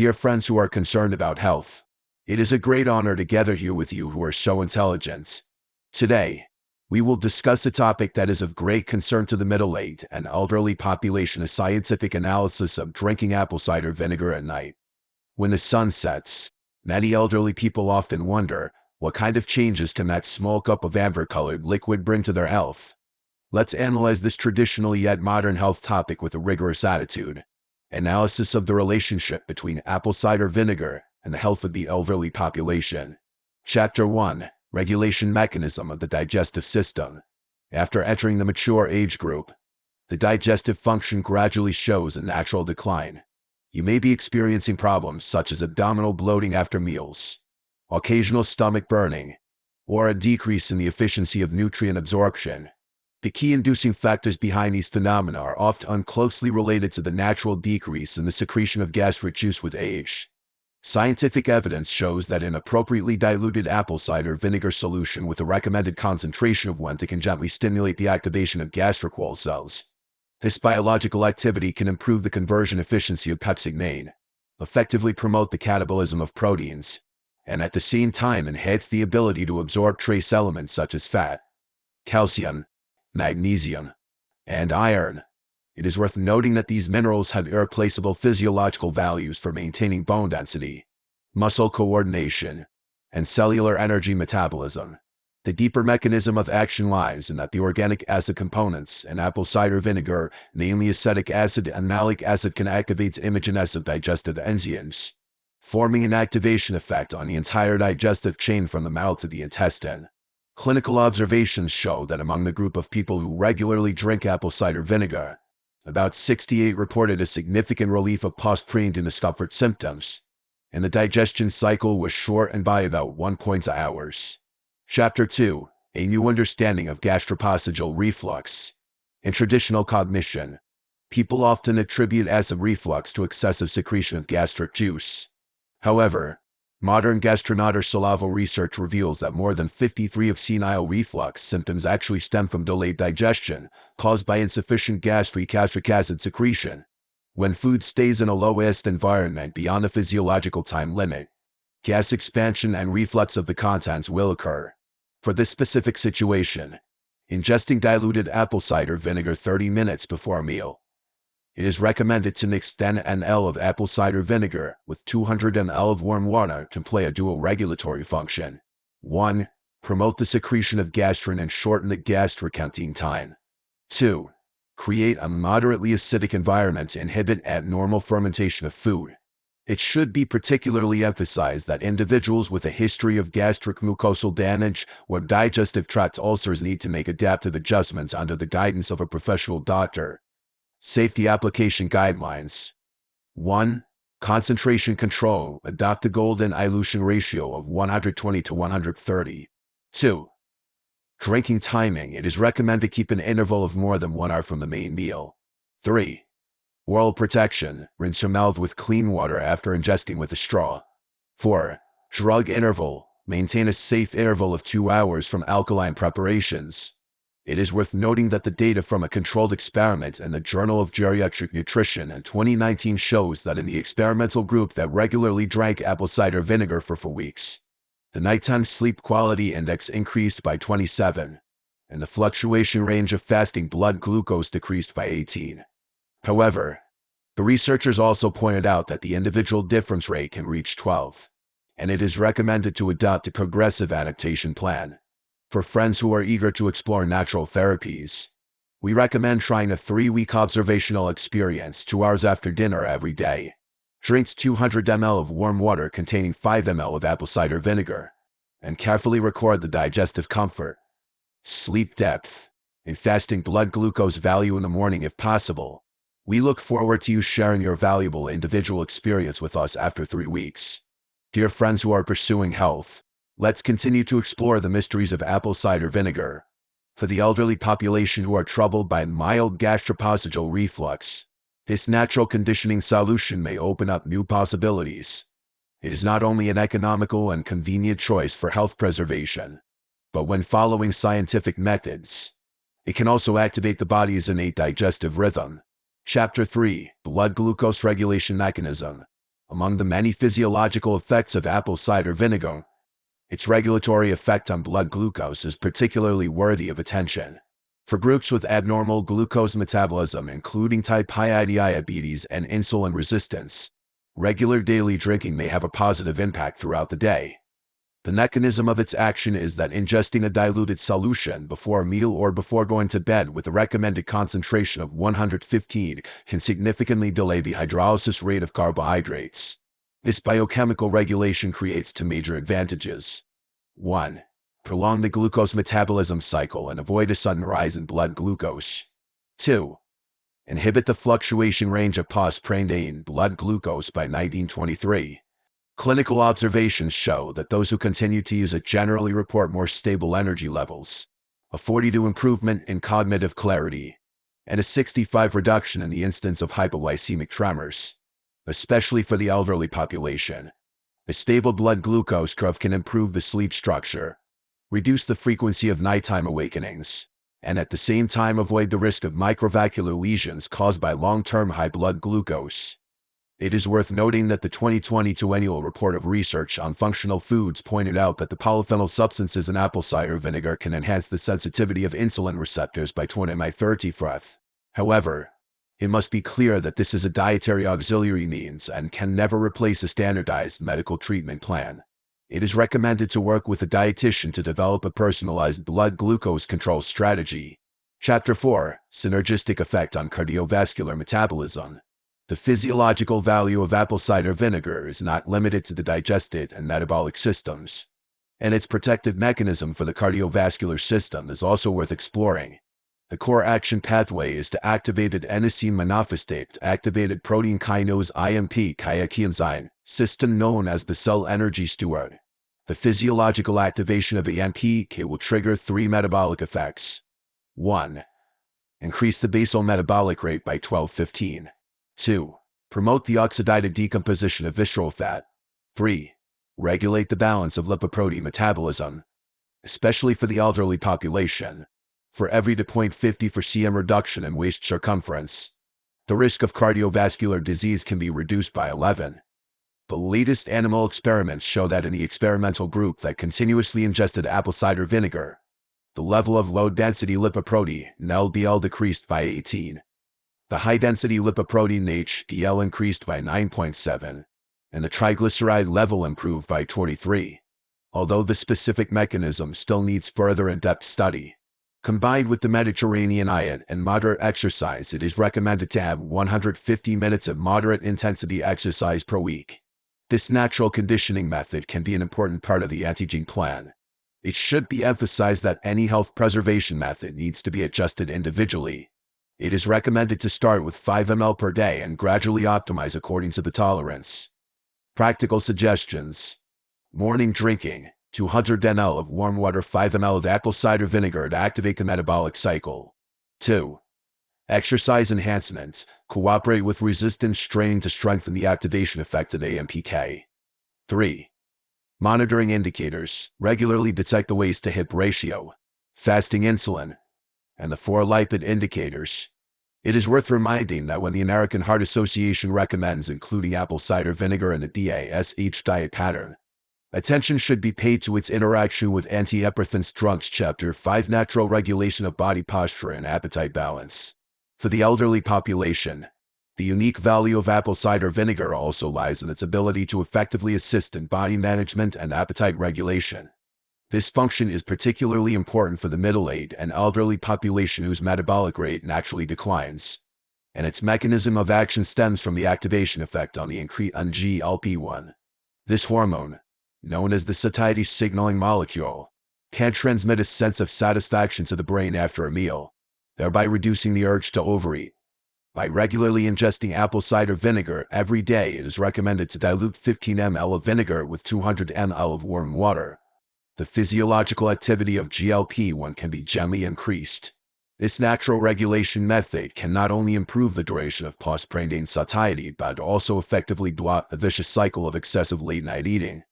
Dear friends who are concerned about health, it is a great honor to gather here with you who are so intelligent. Today, we will discuss a topic that is of great concern to the middle-aged and elderly population: a scientific analysis of drinking apple cider vinegar at night. When the sun sets, many elderly people often wonder, what kind of changes can that small cup of amber-colored liquid bring to their health? Let's analyze this traditional yet modern health topic with a rigorous attitude. Analysis of the relationship between apple cider vinegar and the health of the elderly population. Chapter 1. Regulation mechanism of the digestive system. After entering the mature age group, the digestive function gradually shows a natural decline. You may be experiencing problems such as abdominal bloating after meals, occasional stomach burning, or a decrease in the efficiency of nutrient absorption. The key inducing factors behind these phenomena are often closely related to the natural decrease in the secretion of gastric juice with age. Scientific evidence shows that an appropriately diluted apple cider vinegar solution with a recommended concentration of 1 can gently stimulate the activation of gastric wall cells. This biological activity can improve the conversion efficiency of pepsin, effectively promote the catabolism of proteins, and at the same time enhance the ability to absorb trace elements such as fat, calcium, magnesium, and iron. It is worth noting that these minerals have irreplaceable physiological values for maintaining bone density, muscle coordination, and cellular energy metabolism. The deeper mechanism of action lies in that the organic acid components in apple cider vinegar, namely acetic acid and malic acid, can activate imaginess of digestive enzymes, forming an activation effect on the entire digestive chain from the mouth to the intestine. Clinical observations show that among the group of people who regularly drink apple cider vinegar, about 68 reported a significant relief of post-prandial discomfort symptoms, and the digestion cycle was shortened by about 1.2 hours. Chapter 2. A new understanding of gastroesophageal reflux. In traditional cognition, people often attribute acid reflux to excessive secretion of gastric juice. However, modern gastroenterological research reveals that more than 53% of senile reflux symptoms actually stem from delayed digestion, caused by insufficient gastric acid secretion. When food stays in a low-acid environment beyond the physiological time limit, gas expansion and reflux of the contents will occur. For this specific situation, ingesting diluted apple cider vinegar 30 minutes before a meal. It is recommended to mix 10 ml of apple cider vinegar with 200 ml of warm water to play a dual regulatory function. 1. Promote the secretion of gastrin and shorten the gastric emptying time. 2. Create a moderately acidic environment to inhibit abnormal fermentation of food. It should be particularly emphasized that individuals with a history of gastric mucosal damage or digestive tract ulcers need to make adaptive adjustments under the guidance of a professional doctor. Safety application guidelines. 1. Concentration control. Adopt the golden dilution ratio of 120 to 130. 2. Drinking timing. It is recommended to keep an interval of more than 1 hour from the main meal. 3. Oral protection. Rinse your mouth with clean water after ingesting with a straw. 4. Drug interval. Maintain a safe interval of 2 hours from alkaline preparations. It is worth noting that the data from a controlled experiment in the Journal of Geriatric Nutrition in 2019 shows that in the experimental group that regularly drank apple cider vinegar for 4 weeks, the nighttime sleep quality index increased by 27, and the fluctuation range of fasting blood glucose decreased by 18. However, the researchers also pointed out that the individual difference rate can reach 12, and it is recommended to adopt a progressive adaptation plan. For friends who are eager to explore natural therapies, we recommend trying a 3-week observational experience 2 hours after dinner every day. Drinks 200 ml of warm water containing 5 ml of apple cider vinegar, and carefully record the digestive comfort, sleep depth, and fasting blood glucose value in the morning if possible. We look forward to you sharing your valuable individual experience with us after 3 weeks. Dear friends who are pursuing health, let's continue to explore the mysteries of apple cider vinegar. For the elderly population who are troubled by mild gastroesophageal reflux, this natural conditioning solution may open up new possibilities. It is not only an economical and convenient choice for health preservation, but when following scientific methods, it can also activate the body's innate digestive rhythm. Chapter 3. Blood Glucose Regulation Mechanism. Among the many physiological effects of apple cider vinegar, its regulatory effect on blood glucose is particularly worthy of attention. For groups with abnormal glucose metabolism, including type 1 diabetes and insulin resistance, regular daily drinking may have a positive impact throughout the day. The mechanism of its action is that ingesting a diluted solution before a meal or before going to bed with a recommended concentration of 115 can significantly delay the hydrolysis rate of carbohydrates. This biochemical regulation creates two major advantages. 1. Prolong the glucose metabolism cycle and avoid a sudden rise in blood glucose. 2. Inhibit the fluctuation range of postprandial blood glucose by 1923. Clinical observations show that those who continue to use it generally report more stable energy levels, a 42 improvement in cognitive clarity, and a 65 reduction in the incidence of hypoglycemic tremors, especially for the elderly population. A stable blood glucose curve can improve the sleep structure, reduce the frequency of nighttime awakenings, and at the same time avoid the risk of microvascular lesions caused by long-term high blood glucose. It is worth noting that the 2022 annual report of research on functional foods pointed out that the polyphenol substances in apple cider vinegar can enhance the sensitivity of insulin receptors by 20%. However, it must be clear that this is a dietary auxiliary means and can never replace a standardized medical treatment plan. It is recommended to work with a dietitian to develop a personalized blood glucose control strategy. Chapter 4: Synergistic Effect on Cardiovascular Metabolism. The physiological value of apple cider vinegar is not limited to the digestive and metabolic systems, and its protective mechanism for the cardiovascular system is also worth exploring. The core action pathway is to activated adenosine monophosphate activated protein kinase IMP enzyme system known as the cell energy steward. The physiological activation of AMP will trigger three metabolic effects. 1. Increase the basal metabolic rate by 12-15. 2. Promote the oxidative decomposition of visceral fat. 3. Regulate the balance of lipoprotein metabolism, especially for the elderly population. For every 0.50 for cm reduction in waist circumference, the risk of cardiovascular disease can be reduced by 11. The latest animal experiments show that in the experimental group that continuously ingested apple cider vinegar, the level of low-density lipoprotein (LDL) decreased by 18. The high-density lipoprotein HDL increased by 9.7, and the triglyceride level improved by 23. Although the specific mechanism still needs further in-depth study. Combined with the Mediterranean diet and moderate exercise, it is recommended to have 150 minutes of moderate intensity exercise per week. This natural conditioning method can be an important part of the anti-aging plan. It should be emphasized that any health preservation method needs to be adjusted individually. It is recommended to start with 5 ml per day and gradually optimize according to the tolerance. Practical suggestions. Morning drinking: 200 ml of warm water, 5 ml of apple cider vinegar to activate the metabolic cycle. 2. Exercise enhancement: cooperate with resistance training to strengthen the activation effect of AMPK. 3. Monitoring indicators: regularly detect the waist-to-hip ratio, fasting insulin, and the 4 lipid indicators. It is worth reminding that when the American Heart Association recommends including apple cider vinegar in the DASH diet pattern, attention should be paid to its interaction with antihypertensive drugs. Chapter 5: Natural Regulation of Body Posture and Appetite Balance. For the elderly population, the unique value of apple cider vinegar also lies in its ability to effectively assist in body management and appetite regulation. This function is particularly important for the middle-aged and elderly population whose metabolic rate naturally declines, and its mechanism of action stems from the activation effect on the increase in GLP-1. This hormone, known as the satiety signaling molecule, can transmit a sense of satisfaction to the brain after a meal, thereby reducing the urge to overeat. By regularly ingesting apple cider vinegar every day, it is recommended to dilute 15 ml of vinegar with 200 ml of warm water. The physiological activity of GLP-1 can be gently increased. This natural regulation method can not only improve the duration of postprandial satiety but also effectively block the vicious cycle of excessive late-night eating.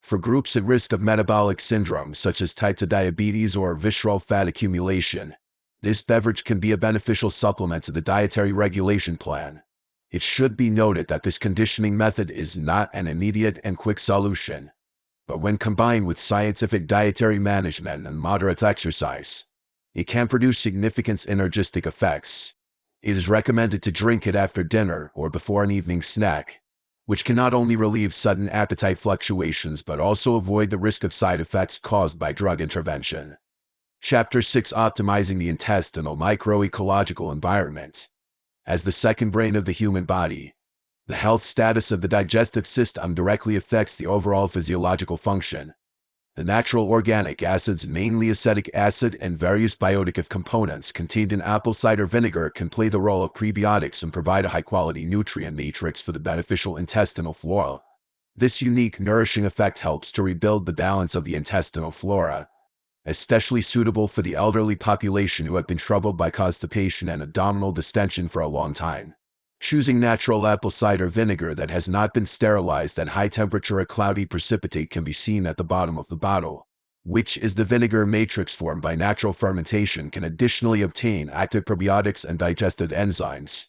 For groups at risk of metabolic syndrome such as type 2 diabetes or visceral fat accumulation, this beverage can be a beneficial supplement to the dietary regulation plan. It should be noted that this conditioning method is not an immediate and quick solution, but when combined with scientific dietary management and moderate exercise, it can produce significant synergistic effects. It is recommended to drink it after dinner or before an evening snack, which can not only relieve sudden appetite fluctuations but also avoid the risk of side effects caused by drug intervention. Chapter 6: Optimizing the Intestinal Microecological Environment. As the second brain of the human body, the health status of the digestive system directly affects the overall physiological function. The natural organic acids, mainly acetic acid and various bioactive components contained in apple cider vinegar, can play the role of prebiotics and provide a high-quality nutrient matrix for the beneficial intestinal flora. This unique, nourishing effect helps to rebuild the balance of the intestinal flora, especially suitable for the elderly population who have been troubled by constipation and abdominal distension for a long time. Choosing natural apple cider vinegar that has not been sterilized at high temperature. A cloudy precipitate can be seen at the bottom of the bottle, which is the vinegar matrix formed by natural fermentation. Can additionally obtain active probiotics and digestive enzymes.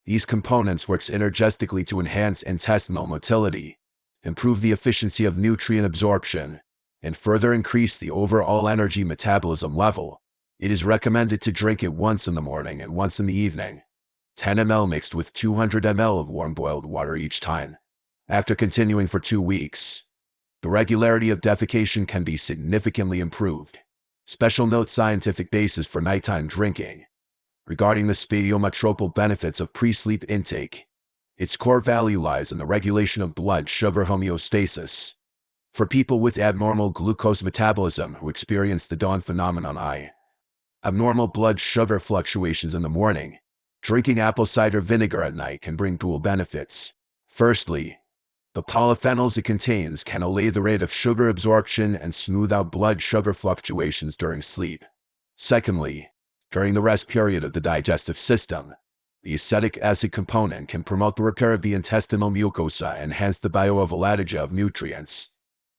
These components work synergistically to enhance intestinal motility, improve the efficiency of nutrient absorption, and further increase the overall energy metabolism level. It is recommended to drink it once in the morning and once in the evening. 10 ml mixed with 200 ml of warm boiled water each time. After continuing for 2 weeks, the regularity of defecation can be significantly improved. Special note: scientific basis for nighttime drinking. Regarding the spatiometropal benefits of pre-sleep intake, its core value lies in the regulation of blood sugar homeostasis. For people with abnormal glucose metabolism who experience the dawn phenomenon, abnormal blood sugar fluctuations in the morning, drinking apple cider vinegar at night can bring dual benefits. Firstly, the polyphenols it contains can allay the rate of sugar absorption and smooth out blood sugar fluctuations during sleep. Secondly, during the rest period of the digestive system, the acetic acid component can promote the repair of the intestinal mucosa and enhance the bioavalanche of nutrients.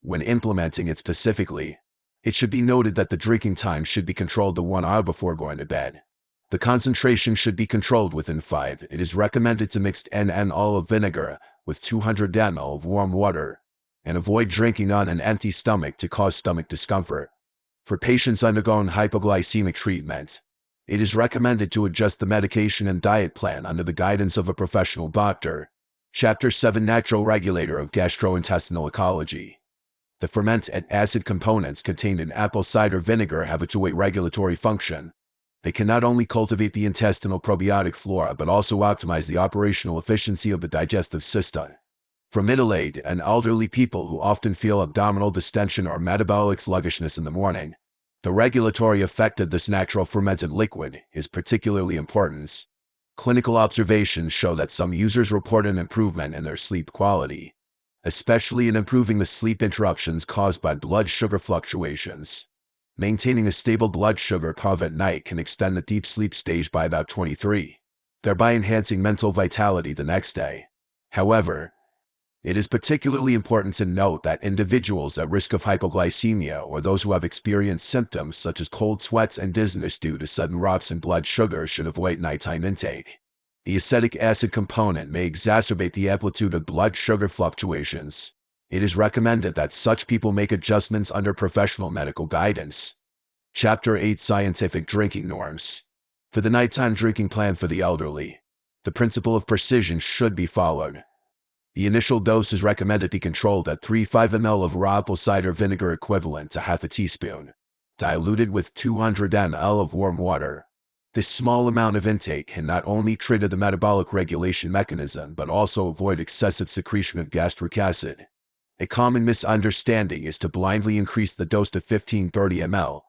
When implementing it specifically, it should be noted that the drinking time should be controlled to 1 hour before going to bed. The concentration should be controlled within 5. It is recommended to mix 10 ml of vinegar with 200 ml of warm water, and avoid drinking on an empty stomach to cause stomach discomfort. For patients undergoing hypoglycemic treatment, it is recommended to adjust the medication and diet plan under the guidance of a professional doctor. Chapter 7: Natural Regulator of Gastrointestinal Ecology. The fermented acid components contained in apple cider vinegar have a two-way regulatory function. They can not only cultivate the intestinal probiotic flora but also optimize the operational efficiency of the digestive system. For middle-aged and elderly people who often feel abdominal distension or metabolic sluggishness in the morning, the regulatory effect of this natural fermented liquid is particularly important. Clinical observations show that some users report an improvement in their sleep quality, especially in improving the sleep interruptions caused by blood sugar fluctuations. Maintaining a stable blood sugar curve at night can extend the deep sleep stage by about 23, thereby enhancing mental vitality the next day. However, it is particularly important to note that individuals at risk of hypoglycemia or those who have experienced symptoms such as cold sweats and dizziness due to sudden drops in blood sugar should avoid nighttime intake. The acetic acid component may exacerbate the amplitude of blood sugar fluctuations. It is recommended that such people make adjustments under professional medical guidance. Chapter 8: Scientific Drinking Norms. For the nighttime drinking plan for the elderly, the principle of precision should be followed. The initial dose is recommended to be controlled at 3.5 ml of raw apple cider vinegar, equivalent to half a teaspoon, diluted with 200 ml of warm water. This small amount of intake can not only trigger the metabolic regulation mechanism but also avoid excessive secretion of gastric acid. A common misunderstanding is to blindly increase the dose to 15-30 ml,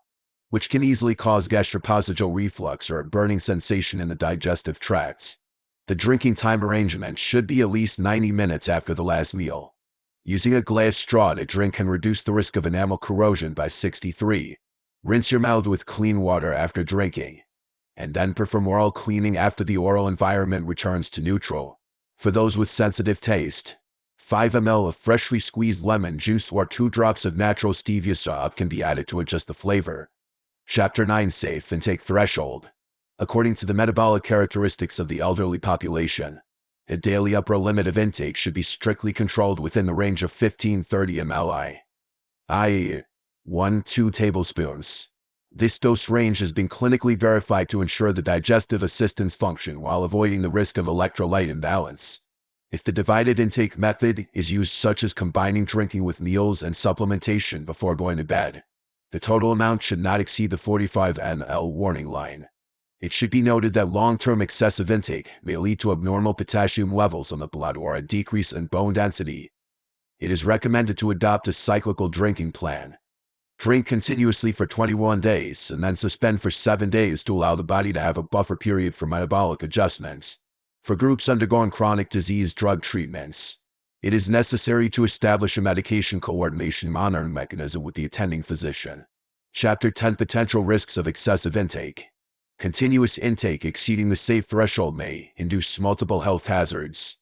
which can easily cause gastroesophageal reflux or a burning sensation in the digestive tracts. The drinking time arrangement should be at least 90 minutes after the last meal. Using a glass straw to drink can reduce the risk of enamel corrosion by 63. Rinse your mouth with clean water after drinking, and then perform oral cleaning after the oral environment returns to neutral. For those with sensitive taste, 5 ml of freshly squeezed lemon juice or 2 drops of natural stevia syrup can be added to adjust the flavor. Chapter 9: Safe Intake Threshold. According to the metabolic characteristics of the elderly population, A daily upper limit of intake should be strictly controlled within the range of 15-30 ml, i.e., 1-2 tablespoons. This dose range has been clinically verified to ensure the digestive assistance function while avoiding the risk of electrolyte imbalance. If the divided intake method is used, such as combining drinking with meals and supplementation before going to bed, the total amount should not exceed the 45 ml warning line. It should be noted that long-term excessive intake may lead to abnormal potassium levels in the blood or a decrease in bone density. It is recommended to adopt a cyclical drinking plan. Drink continuously for 21 days and then suspend for 7 days to allow the body to have a buffer period for metabolic adjustments. For groups undergoing chronic disease drug treatments, it is necessary to establish a medication coordination monitoring mechanism with the attending physician. Chapter 10: Potential risks of excessive intake. Continuous intake exceeding the safe threshold may induce multiple health hazards.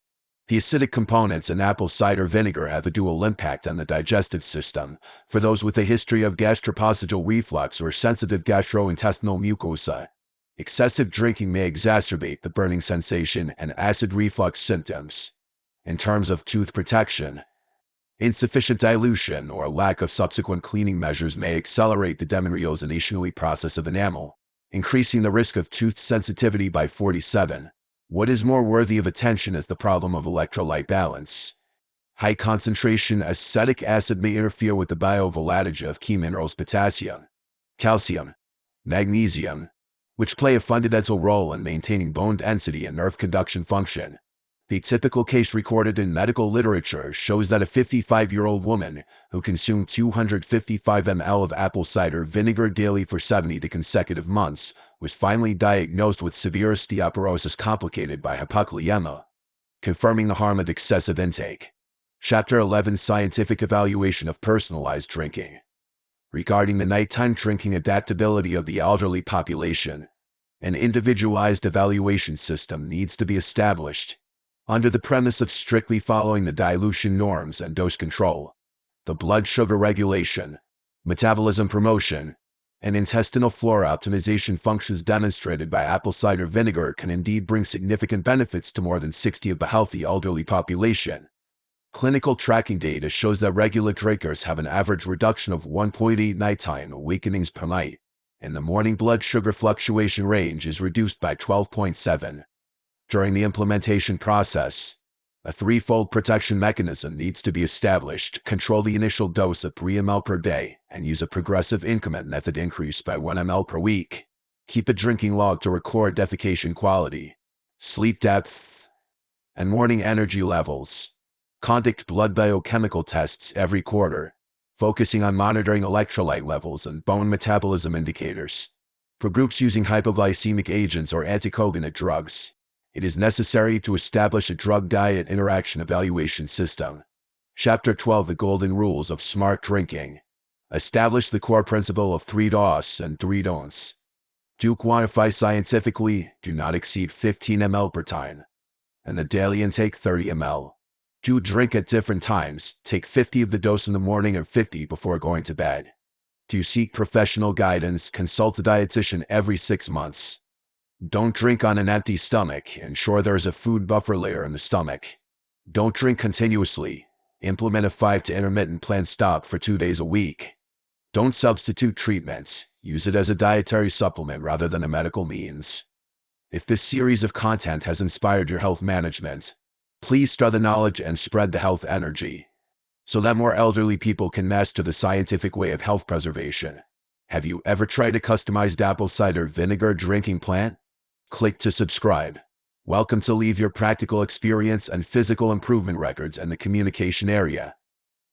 The acidic components in apple cider vinegar have a dual impact on the digestive system. For those with a history of gastroesophageal reflux or sensitive gastrointestinal mucosa, excessive drinking may exacerbate the burning sensation and acid reflux symptoms. In terms of tooth protection, insufficient dilution or lack of subsequent cleaning measures may accelerate the demineralization process of enamel, increasing the risk of tooth sensitivity by 47. What is more worthy of attention is the problem of electrolyte balance. High concentration acetic acid may interfere with the bioavalanche of key minerals potassium, calcium, magnesium, which play a fundamental role in maintaining bone density and nerve conduction function. The typical case recorded in medical literature shows that a 55-year-old woman who consumed 255 ml of apple cider vinegar daily for 70 consecutive months was finally diagnosed with severe osteoporosis complicated by hypokalemia, confirming the harm of excessive intake. Chapter 11: Scientific Evaluation of Personalized Drinking. Regarding the nighttime drinking adaptability of the elderly population, an individualized evaluation system needs to be established. Under the premise of strictly following the dilution norms and dose control, the blood sugar regulation, metabolism promotion, and intestinal flora optimization functions demonstrated by apple cider vinegar can indeed bring significant benefits to more than 60% of the healthy elderly population. Clinical tracking data shows that regular drinkers have an average reduction of 1.8 nighttime awakenings per night, and the morning blood sugar fluctuation range is reduced by 12.7. During the implementation process, a threefold protection mechanism needs to be established: control the initial dose of 3 ml per day and use a progressive increment method increase by 1 ml per week. Keep a drinking log to record defecation quality, sleep depth, and morning energy levels. Conduct blood biochemical tests every quarter, focusing on monitoring electrolyte levels and bone metabolism indicators. For groups using hypoglycemic agents or anticoagulant drugs, it is necessary to establish a drug-diet interaction evaluation system. Chapter 12: The Golden Rules of Smart Drinking. Establish the core principle of 3 do's and 3 don'ts. Do quantify scientifically, do not exceed 15 ml per time, and the daily intake 30 ml. Do drink at different times, take 50 of the dose in the morning and 50 before going to bed. Do seek professional guidance, consult a dietitian every 6 months. Don't drink on an empty stomach, ensure there is a food buffer layer in the stomach. Don't drink continuously, implement a 5 to intermittent plan stop for 2 days a week. Don't substitute treatments, use it as a dietary supplement rather than a medical means. If this series of content has inspired your health management, please spread the knowledge and spread the health energy, so that more elderly people can master the scientific way of health preservation. Have you ever tried a customized apple cider vinegar drinking plan? Click to subscribe. Welcome to leave your practical experience and physical improvement records in the communication area.